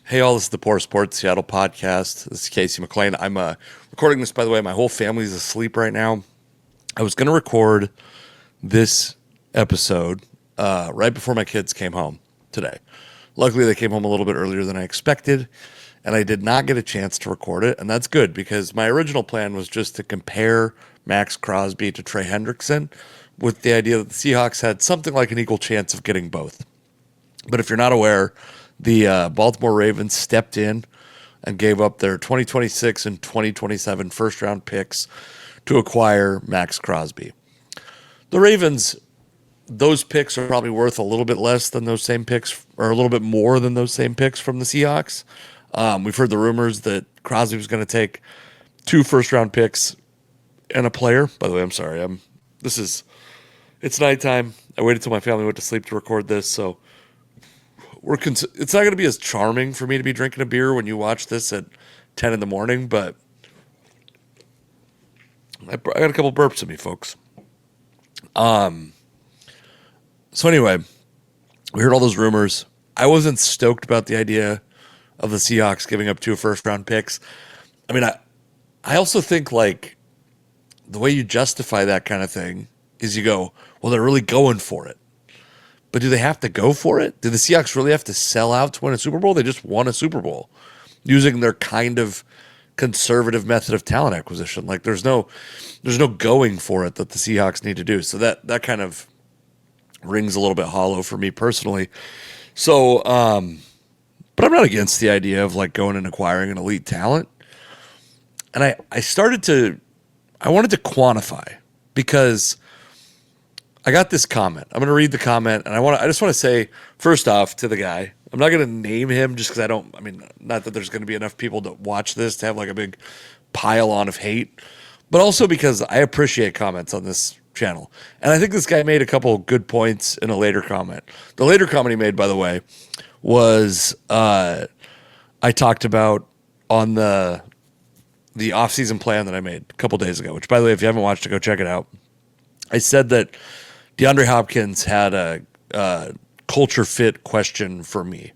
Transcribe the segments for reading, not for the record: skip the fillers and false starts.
Hey, all, this is the Poor Sports Seattle podcast. This is Casey McLean. I'm recording this, by the way. My whole family's asleep right now. I was going to record this episode right before my kids came home today. Luckily, they came home a little bit earlier than I expected, and I did not get a chance to record it, and that's good because my original plan was just to compare Maxx Crosby to Trey Hendrickson with the idea that the Seahawks had something like an equal chance of getting both. But if you're not aware, the Baltimore Ravens stepped in and gave up their 2026 and 2027 first round picks to acquire Maxx Crosby. The Ravens, those picks are probably worth a little bit less than those same picks, or a little bit more than those same picks from the Seahawks. We've heard the rumors that Crosby was going to take 2 first round picks and a player. By the way, I'm sorry. It's nighttime. I waited till my family went to sleep to record this, so it's not going to be as charming for me to be drinking a beer when you watch this at 10 in the morning, but I got a couple burps in me, folks. So anyway, we heard all those rumors. I wasn't stoked about the idea of the Seahawks giving up 2 first round picks. I mean, I also think, like, the way you justify that kind of thing is you go, well, they're really going for it. But do they have to go for it? Do the Seahawks really have to sell out to win a Super Bowl? They just won a Super Bowl using their kind of conservative method of talent acquisition. Like, there's no going for it that the Seahawks need to do. So that kind of rings a little bit hollow for me personally. So, but I'm not against the idea of, like, going and acquiring an elite talent. And I wanted to quantify, because I got this comment. I'm going to read the comment, and I just want to say, first off, to the guy, I'm not going to name him just because not that there's going to be enough people to watch this to have, like, a big pile on of hate, but also because I appreciate comments on this channel. And I think this guy made a couple good points in a later comment. The later comment he made, by the way, was I talked about on the offseason plan that I made a couple days ago, which, by the way, if you haven't watched it, go check it out. I said that DeAndre Hopkins had a culture fit question for me.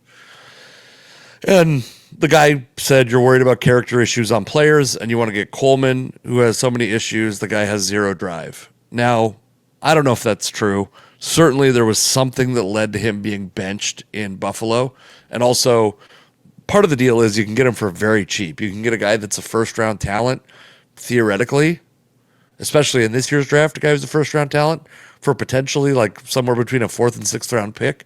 And the guy said, you're worried about character issues on players and you want to get Coleman, who has so many issues. The guy has zero drive. Now, I don't know if that's true. Certainly there was something that led to him being benched in Buffalo. And also, part of the deal is you can get him for very cheap. You can get a guy that's a first-round talent, theoretically, especially in this year's draft, a guy who's a first-round talent, for potentially, like, somewhere between a 4th and 6th round pick,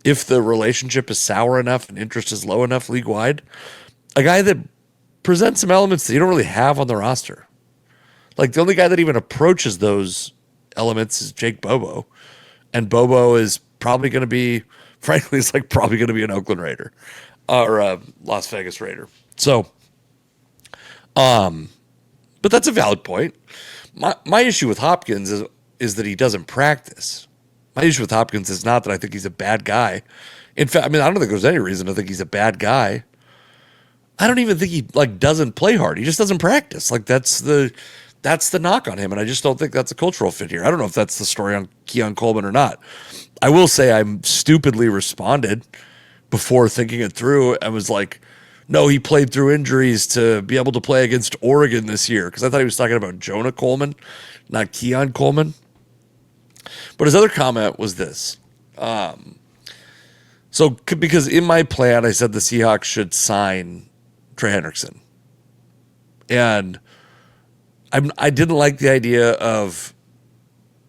if the relationship is sour enough and interest is low enough league-wide. A guy that presents some elements that you don't really have on the roster. Like, the only guy that even approaches those elements is Jake Bobo. And Bobo is probably going to be, frankly, it's like probably going to be an Oakland Raider or a Las Vegas Raider. So, but that's a valid point. My issue with Hopkins is that he doesn't practice. My issue with Hopkins is not that I think he's a bad guy. In fact, I don't think there's any reason to think he's a bad guy. I don't even think he, like, doesn't play hard. He just doesn't practice. Like, that's the knock on him, and I just don't think that's a cultural fit here. I don't know if that's the story on Keon Coleman or not. I will say I stupidly responded before thinking it through and was like, no, he played through injuries to be able to play against Oregon this year, because I thought he was talking about Jonah Coleman, not Keon Coleman. But his other comment was this. Because in my plan, I said the Seahawks should sign Trey Hendrickson. And I didn't like the idea of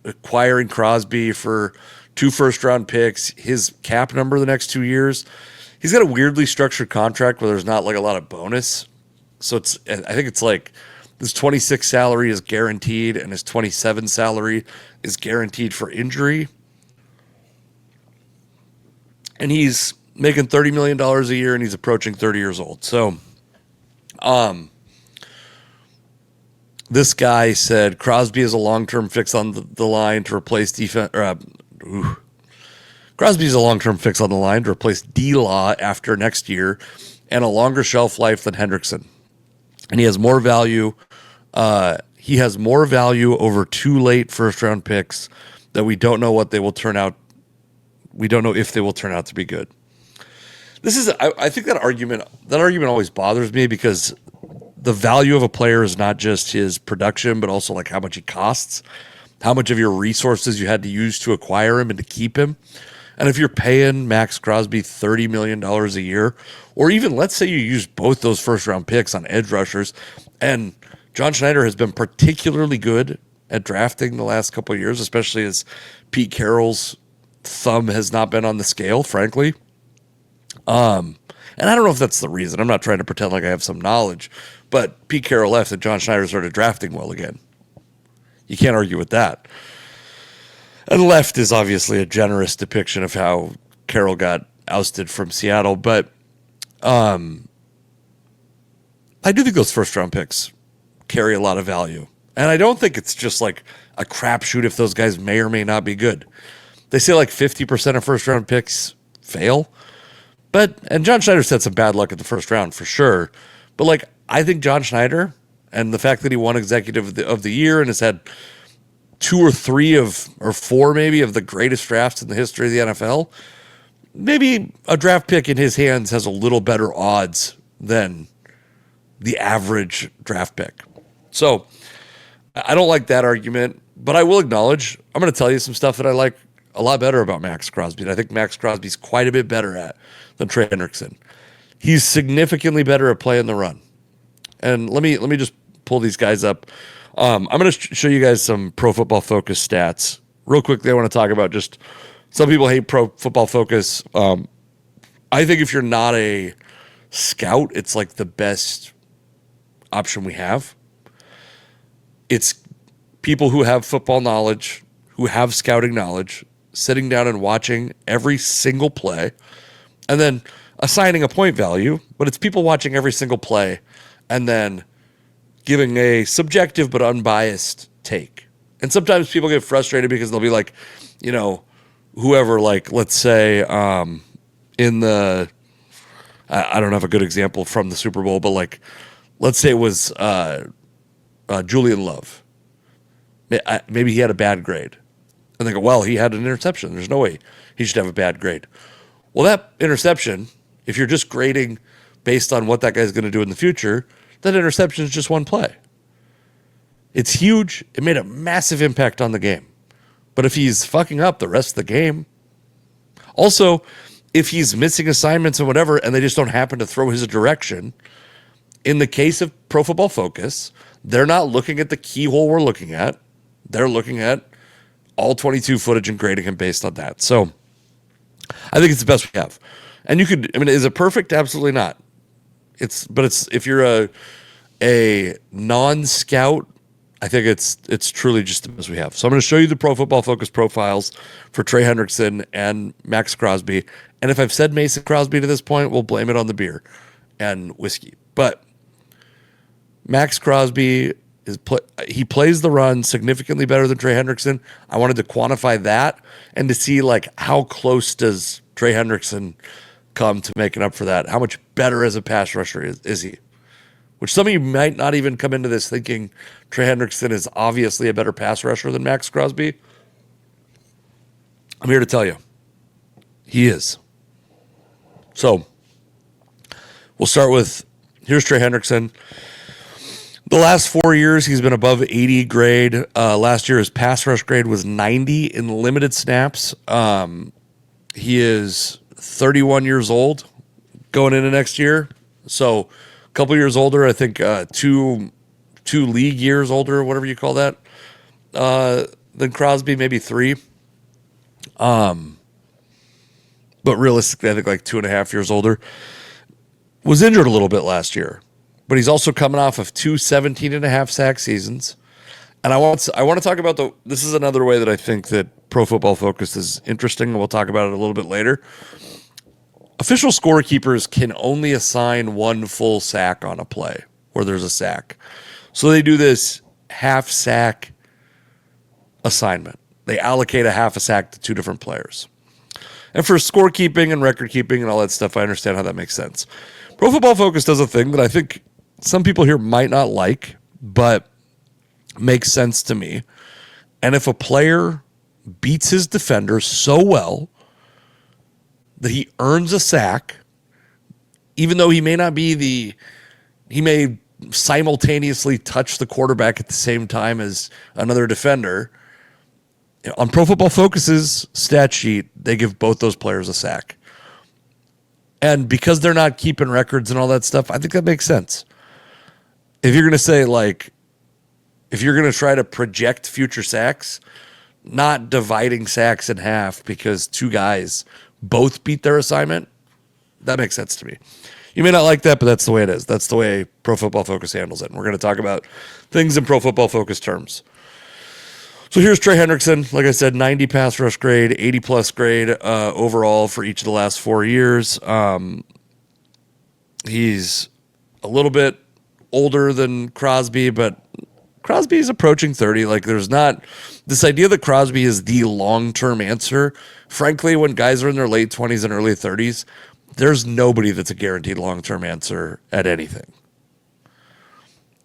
acquiring Crosby for 2 first-round picks, his cap number the next 2 years. He's got a weirdly structured contract where there's not, like, a lot of bonus. So I think it's like his 26 salary is guaranteed and his 27 salary is guaranteed for injury. And he's making $30 million a year and he's approaching 30 years old. So, this guy said Crosby is a long-term fix on the line to replace defense. Crosby is a long-term fix on the line to replace D-Law after next year, and a longer shelf life than Hendrickson. And he has more value. He has more value over 2 late first-round picks that we don't know what they will turn out. We don't know if they will turn out to be good. I think that argument always bothers me because the value of a player is not just his production, but also like how much he costs, how much of your resources you had to use to acquire him and to keep him. And if you're paying Maxx Crosby $30 million a year, or even let's say you use both those first round picks on edge rushers, and John Schneider has been particularly good at drafting the last couple of years, especially as Pete Carroll's thumb has not been on the scale, frankly. And I don't know if that's the reason. I'm not trying to pretend like I have some knowledge, but Pete Carroll left and John Schneider started drafting well again. You can't argue with that. And left is obviously a generous depiction of how Carroll got ousted from Seattle, but I do think those first round picks carry a lot of value. And I don't think it's just like a crapshoot if those guys may or may not be good. They say like 50% of first round picks fail. And John Schneider's had some bad luck at the first round for sure. But like, I think John Schneider and the fact that he won executive of the year and has had 2 or 3 or 4 maybe of the greatest drafts in the history of the NFL, maybe a draft pick in his hands has a little better odds than the average draft pick. So I don't like that argument, but I will acknowledge, I'm going to tell you some stuff that I like a lot better about Maxx Crosby. And I think Maxx Crosby's quite a bit better at than Trey Hendrickson. He's significantly better at playing the run. And let me just pull these guys up. I'm going to show you guys some Pro Football Focus stats. Real quickly, I want to talk about just some people hate Pro Football Focus. I think if you're not a scout, it's like the best option we have. It's people who have football knowledge, who have scouting knowledge, sitting down and watching every single play, and then assigning a point value. But it's people watching every single play and then giving a subjective but unbiased take. And sometimes people get frustrated because they'll be like, whoever, like, let's say in the, I don't have a good example from the Super Bowl, but like, let's say it was Julian Love. Maybe he had a bad grade. And they go, well, he had an interception. There's no way he should have a bad grade. Well, that interception, if you're just grading based on what that guy's going to do in the future, that interception is just one play. It's huge. It made a massive impact on the game. But if he's fucking up the rest of the game, also, if he's missing assignments and whatever, and they just don't happen to throw his direction, in the case of Pro Football Focus, they're not looking at the keyhole we're looking at. They're looking at all 22 footage and grading him based on that. So I think it's the best we have. And is it perfect? Absolutely not. But if you're a non-scout, I think it's truly just the best we have. So I'm going to show you the Pro Football Focus profiles for Trey Hendrickson and Maxx Crosby. And if I've said Mason Crosby to this point, we'll blame it on the beer and whiskey. But Maxx Crosby he plays the run significantly better than Trey Hendrickson. I wanted to quantify that and to see like how close does Trey Hendrickson come to making up for that? How much better as a pass rusher is he? Which some of you might not even come into this thinking Trey Hendrickson is obviously a better pass rusher than Maxx Crosby. I'm here to tell you, he is. So we'll start with, here's Trey Hendrickson. The last 4 years, he's been above 80 grade. Last year, his pass rush grade was 90 in limited snaps. He is 31 years old going into next year. So a couple years older, I think two league years older, whatever you call that, than Crosby, maybe 3. But realistically, I think like 2.5 years older. Was injured a little bit last year. But he's also coming off of 2 17.5 sack seasons. And I want to talk about this is another way that I think that Pro Football Focus is interesting, and we'll talk about it a little bit later. Official scorekeepers can only assign 1 full sack on a play where there's a sack. So they do this half sack assignment. They allocate a half a sack to 2 different players. And for scorekeeping and record keeping and all that stuff, I understand how that makes sense. Pro Football Focus does a thing that I think some people here might not like, but makes sense to me. And if a player beats his defender so well that he earns a sack, even though he may not be he may simultaneously touch the quarterback at the same time as another defender. On Pro Football Focus's stat sheet, they give both those players a sack. And because they're not keeping records and all that stuff, I think that makes sense. If you're going to say, like, if you're going to try to project future sacks, not dividing sacks in half because two guys both beat their assignment, that makes sense to me. You may not like that, but that's the way it is. That's the way Pro Football Focus handles it. And we're going to talk about things in Pro Football Focus terms. So here's Trey Hendrickson. Like I said, 90 pass rush grade, 80-plus grade overall for each of the last 4 years. He's a little bit older than Crosby, but Crosby's approaching 30. Like, there's not this idea that Crosby is the long-term answer. Frankly, when guys are in their late 20s and early 30s, there's nobody that's a guaranteed long-term answer at anything.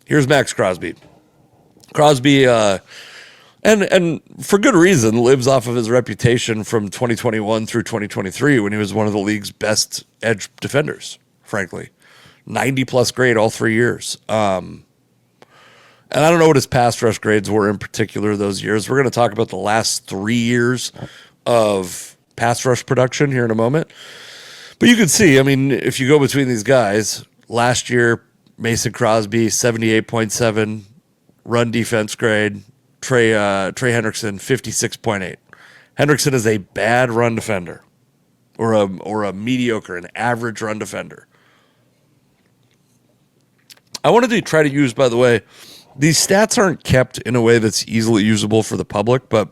Here's Maxx Crosby. Crosby, and for good reason, lives off of his reputation from 2021 through 2023 when he was one of the league's best edge defenders, frankly. 90-plus grade all 3 years. And I don't know what his pass rush grades were in particular those years. We're going to talk about the last 3 years of pass rush production here in a moment. But you can see, I mean, if you go between these guys, last year, Mason Crosby, 78.7 run defense grade. Trey Hendrickson, 56.8. Hendrickson is a bad run defender, or a mediocre, an average run defender. I wanted to try to use, by the way, these stats aren't kept in a way that's easily usable for the public, but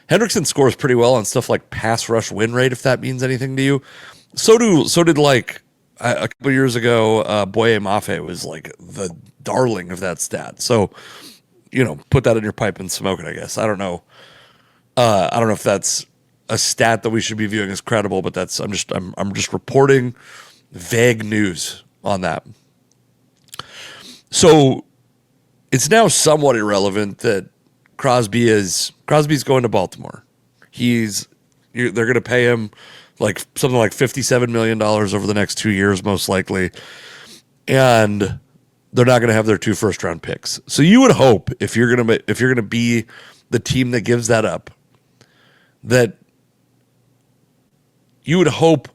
Hendrickson scores pretty well on stuff like pass rush win rate, if that means anything to you. So did like a couple of years ago, Boye Mafe was like the darling of that stat. So, put that in your pipe and smoke it, I guess. I don't know. I don't know if that's a stat that we should be viewing as credible, but I'm just reporting vague news on that. So it's now somewhat irrelevant that Crosby's going to Baltimore. They're going to pay him like something like $57 million over the next 2 years, most likely. And they're not going to have their 2 first-round picks. So you would hope if you're going to be the team that gives that up, that you would hope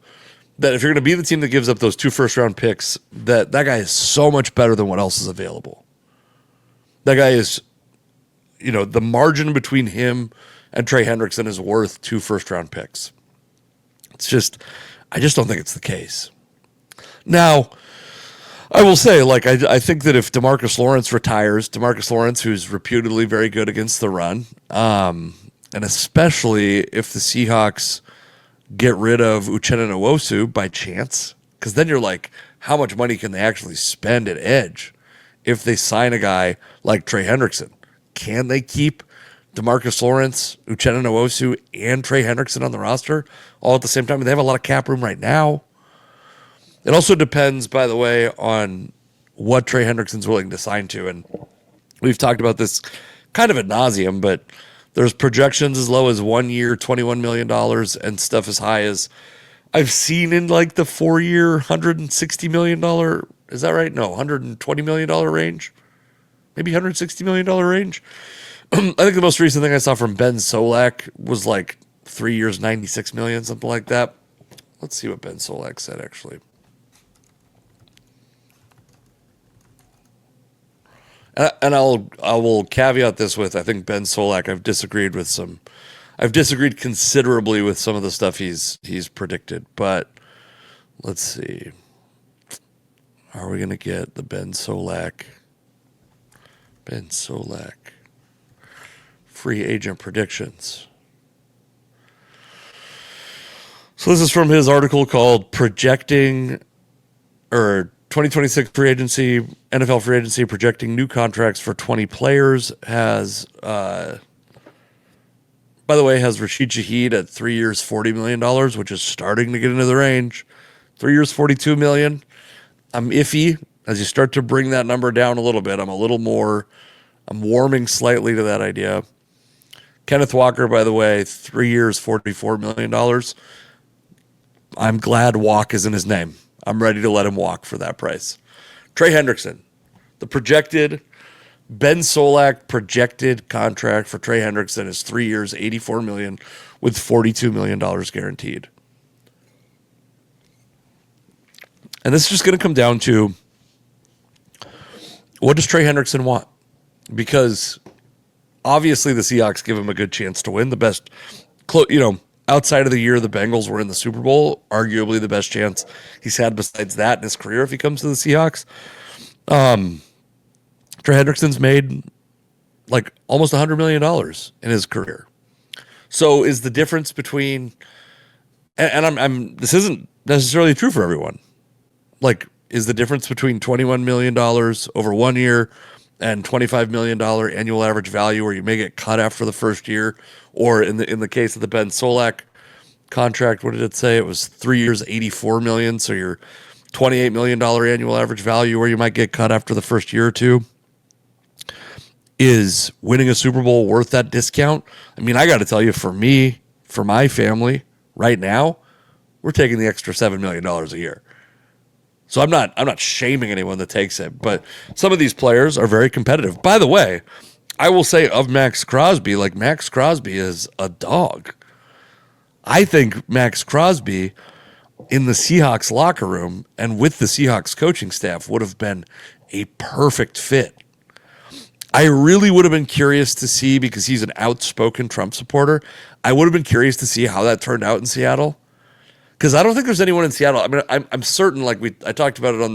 that if you're going to be the team that gives up those 2 first-round picks, that guy is so much better than what else is available. That guy is, the margin between him and Trey Hendrickson is worth 2 first-round picks. I just don't think it's the case. Now, I will say, I think that if DeMarcus Lawrence retires, DeMarcus Lawrence, who's reputedly very good against the run, and especially if the Seahawks get rid of Uchenna Nwosu by chance, because then you're like, how much money can they actually spend at edge if they sign a guy like Trey Hendrickson? Can they keep DeMarcus Lawrence, Uchenna Nwosu, and Trey Hendrickson on the roster all at the same time? They have a lot of cap room right now. It also depends, by the way, on what Trey Hendrickson's willing to sign to. And we've talked about this kind of ad nauseum, but there's projections as low as 1 year, $21 million, and stuff as high as I've seen in like the 4-year, $160 million. Is that right? No, $120 million range. Maybe $160 million range. I think the most recent thing I saw from Ben Solak was like 3 years, $96 million, something like that. Let's see what Ben Solak said, actually. And I will caveat this with, I think Ben Solak, I've disagreed considerably with some of the stuff he's predicted, but let's see. Are we going to get the Ben Solak free agent predictions? So this is from his article called Projecting, or 2026 free agency, NFL free agency, projecting new contracts for 20 players. Has, by the way, has Rashid Shaheed at 3 years, $40 million, which is starting to get into the range. 3 years, $42 million. I'm iffy. As you start to bring that number down a little bit, I'm warming slightly to that idea. Kenneth Walker, by the way, 3 years, $44 million. I'm glad Walk isn't his name. I'm ready to let him walk for that price. Trey Hendrickson, the projected Ben Solak projected contract for Trey Hendrickson is 3 years, $84 million, with $42 million guaranteed. And this is just going to come down to, what does Trey Hendrickson want? Because obviously the Seahawks give him a good chance to win. The best, outside of the year the Bengals were in the Super Bowl, arguably the best chance he's had besides that in his career if he comes to the Seahawks. Trey Hendrickson's made like almost $100 million in his career. So is the difference between, and this isn't necessarily true for everyone. Like, is the difference between $21 million over 1 year and $25 million annual average value where you may get cut after the first year, or in the case of the Ben Solak contract, what did it say? It was 3 years, $84 million. So you're $28 million annual average value where you might get cut after the first year or two. Is winning a Super Bowl worth that discount? I mean, I got to tell you, for me, for my family, right now, we're taking the extra $7 million a year. So I'm not shaming anyone that takes it, but some of these players are very competitive. By the way, I will say of Maxx Crosby, like Maxx Crosby is a dog. I think Maxx Crosby in the Seahawks locker room and with the Seahawks coaching staff would have been a perfect fit. I really would have been curious to see, because he's an outspoken Trump supporter, I would have been curious to see how that turned out in Seattle. Because I don't think there's anyone in Seattle. I mean, I'm certain, like I talked about it on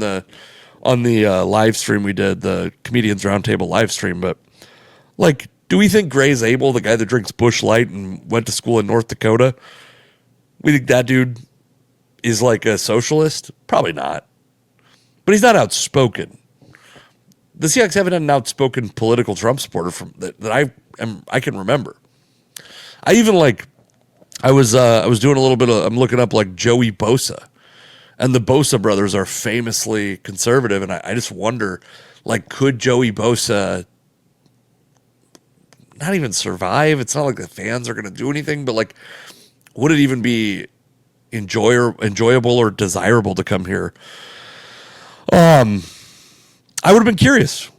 the live stream we did, the Comedians Roundtable live stream, but like, do we think Gray Zabel, the guy that drinks Busch Light and went to school in North Dakota, we think that dude is like a socialist? Probably not. But he's not outspoken. The Seahawks haven't had an outspoken political Trump supporter that I can remember. I even I was doing a little bit of, I'm looking up like Joey Bosa, and the Bosa brothers are famously conservative, and I just wonder, like, could Joey Bosa not even survive? It's not like the fans are going to do anything, but like, would it even be enjoyable or desirable to come here? I would have been curious.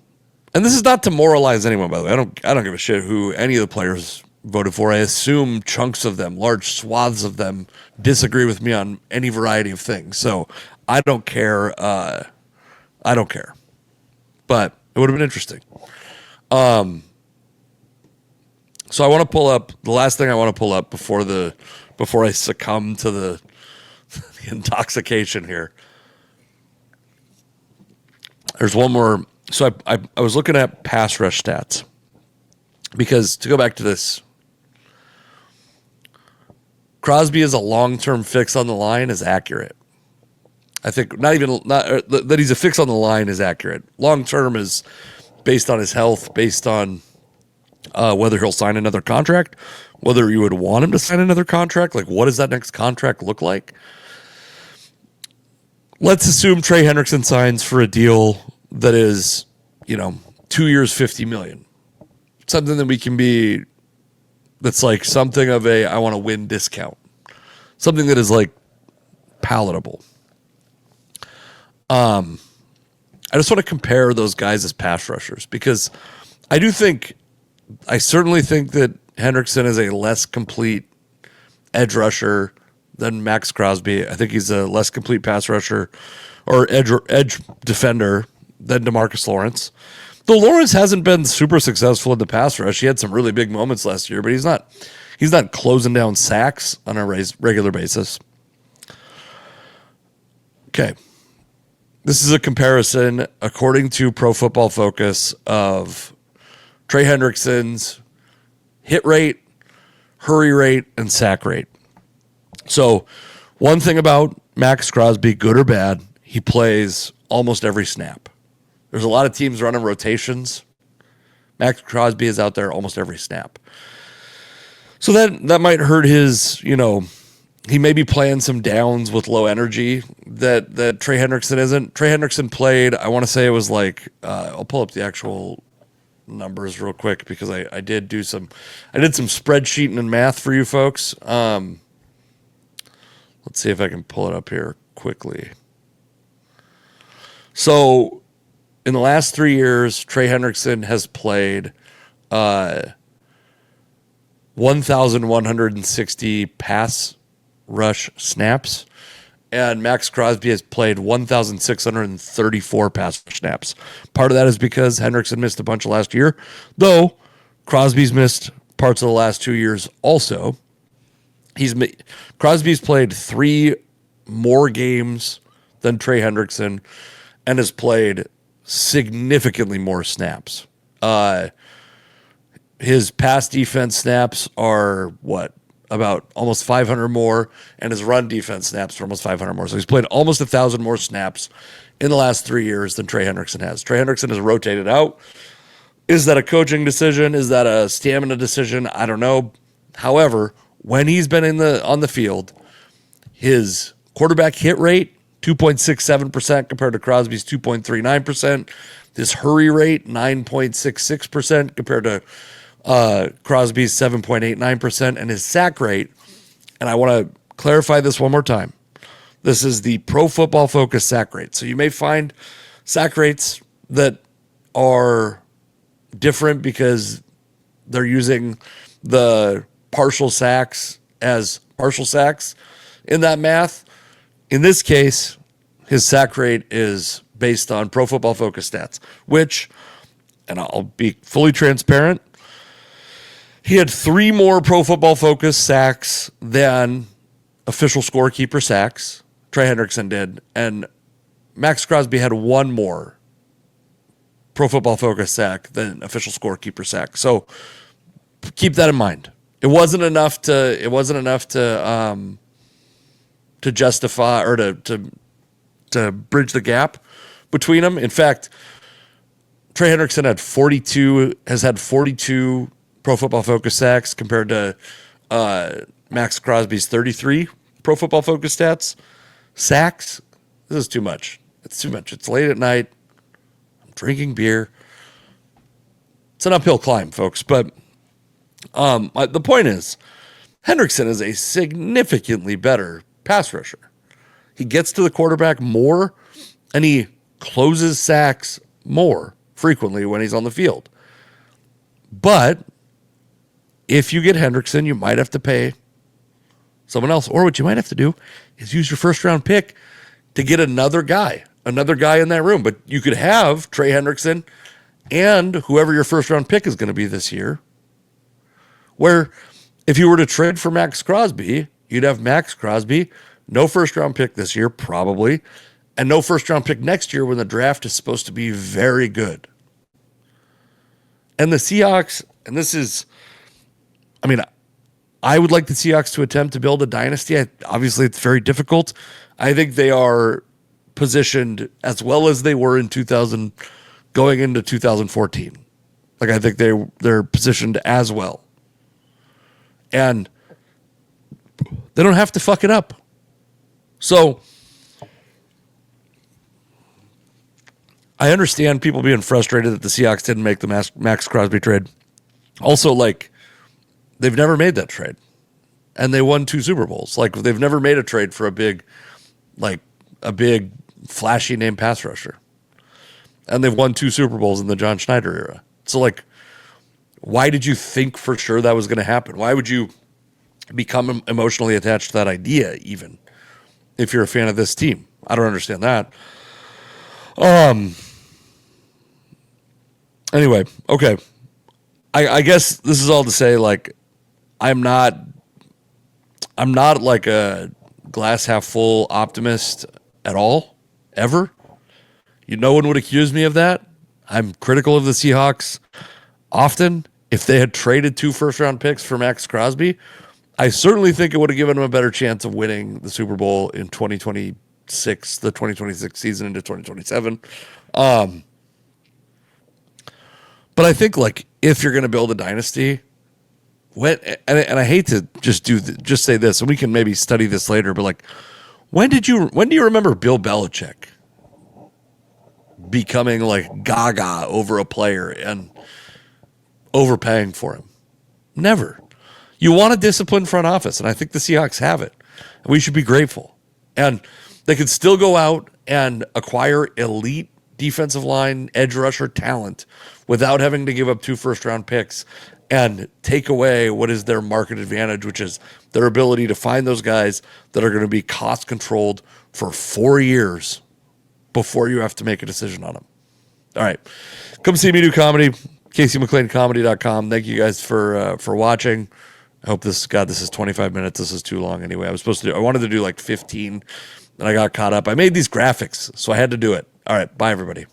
And this is not to moralize anyone, by the way. I don't give a shit who any of the players voted for. I assume chunks of them, large swaths of them, disagree with me on any variety of things. So I don't care. I don't care. But it would have been interesting. So I want to pull up the last thing I want to pull up before I succumb to the intoxication here. There's one more. So I was looking at pass rush stats, because to go back to this, Crosby is a long-term fix on the line is accurate. I think that he's a fix on the line is accurate. Long-term is based on his health, based on whether he'll sign another contract, whether you would want him to sign another contract. Like, what does that next contract look like? Let's assume Trey Hendrickson signs for a deal that is, 2 years, $50 million. Something that we can be, that's like something of a, I want to win discount. Something that is like palatable. I just want to compare those guys as pass rushers, because I certainly think that Hendrickson is a less complete edge rusher than Maxx Crosby. I think he's a less complete pass rusher or edge defender than DeMarcus Lawrence. Though Lawrence hasn't been super successful in the pass rush. He had some really big moments last year, but he's not closing down sacks on a regular basis. Okay. This is a comparison, according to Pro Football Focus, of Trey Hendrickson's hit rate, hurry rate, and sack rate. So one thing about Maxx Crosby, good or bad, he plays almost every snap. There's a lot of teams running rotations. Maxx Crosby is out there almost every snap. So that might hurt his, he may be playing some downs with low energy that Trey Hendrickson isn't. Trey Hendrickson played, I want to say it was like, I'll pull up the actual numbers real quick, because I did some spreadsheeting and math for you folks. Let's see if I can pull it up here quickly. So in the last 3 years, Trey Hendrickson has played 1,160 pass rush snaps, and Maxx Crosby has played 1,634 pass rush snaps. Part of that is because Hendrickson missed a bunch of last year, though Crosby's missed parts of the last 2 years also. Crosby's played 3 more games than Trey Hendrickson and has played significantly more snaps. His pass defense snaps are about almost 500 more, and his run defense snaps are almost 500 more. So he's played almost 1,000 more snaps in the last 3 years than Trey Hendrickson has. Trey Hendrickson has rotated out. Is that a coaching decision? Is that a stamina decision? I don't know. However, when he's been on the field, his quarterback hit rate 2.67% compared to Crosby's 2.39%. His hurry rate 9.66% compared to Crosby's 7.89%, and his sack rate, and I want to clarify this one more time. This is the Pro Football Focus sack rate. So you may find sack rates that are different because they're using the partial sacks as partial sacks in that math. In this case, his sack rate is based on Pro Football Focus stats, which, and I'll be fully transparent, he had 3 more Pro Football Focus sacks than official scorekeeper sacks. Trey Hendrickson did, and Maxx Crosby had 1 more Pro Football Focus sack than official scorekeeper sack. So keep that in mind. It wasn't enough to justify or to bridge the gap between them. In fact, Trey Hendrickson has had 42 Pro Football Focus sacks compared to Maxx Crosby's 33 Pro Football Focus sacks. This is too much. It's too much. It's late at night. I'm drinking beer. It's an uphill climb, folks. But the point is, Hendrickson is a significantly better pass rusher. He gets to the quarterback more, and he closes sacks more frequently when he's on the field. But if you get Hendrickson, you might have to pay someone else. Or what you might have to do is use your first-round pick to get another guy in that room. But you could have Trey Hendrickson and whoever your first-round pick is going to be this year, where if you were to trade for Maxx Crosby, you'd have Maxx Crosby, no first-round pick this year probably, and no first-round pick next year when the draft is supposed to be very good. And the Seahawks, and this is, I would like the Seahawks to attempt to build a dynasty. Obviously, it's very difficult. I think they are positioned as well as they were in 2000, going into 2014. Like, I think they're positioned as well. And they don't have to fuck it up. So I understand people being frustrated that the Seahawks didn't make the Maxx Crosby trade. Also, like, they've never made that trade. And they won 2 Super Bowls. Like, they've never made a trade for a big flashy name pass rusher. And they've won 2 Super Bowls in the John Schneider era. So, like, why did you think for sure that was going to happen? Why would you become emotionally attached to that idea, even if you're a fan of this team? I don't understand that. Anyway, okay. I guess this is all to say, like, I'm not like a glass half full optimist at all, ever. No one would accuse me of that. I'm critical of the Seahawks often. If they had traded 2 first-round picks for Maxx Crosby, I certainly think it would have given them a better chance of winning the Super Bowl in 2026, the 2026 season into 2027. But I think, like, if you're going to build a dynasty, and I hate to just say this, and we can maybe study this later, but, like, when do you remember Bill Belichick becoming, like, gaga over a player and overpaying for him? Never. You want a disciplined front office, and I think the Seahawks have it. And we should be grateful. And They could still go out and acquire elite defensive line, edge rusher talent without having to give up 2 first-round picks and take away what is their market advantage, which is their ability to find those guys that are going to be cost-controlled for 4 years before you have to make a decision on them. All right. Come see me do comedy, CaseyMcLeanComedy.com. Thank you guys for watching. I hope this is 25 minutes. This is too long anyway. I wanted to do like 15, and I got caught up. I made these graphics, so I had to do it. All right. Bye, everybody.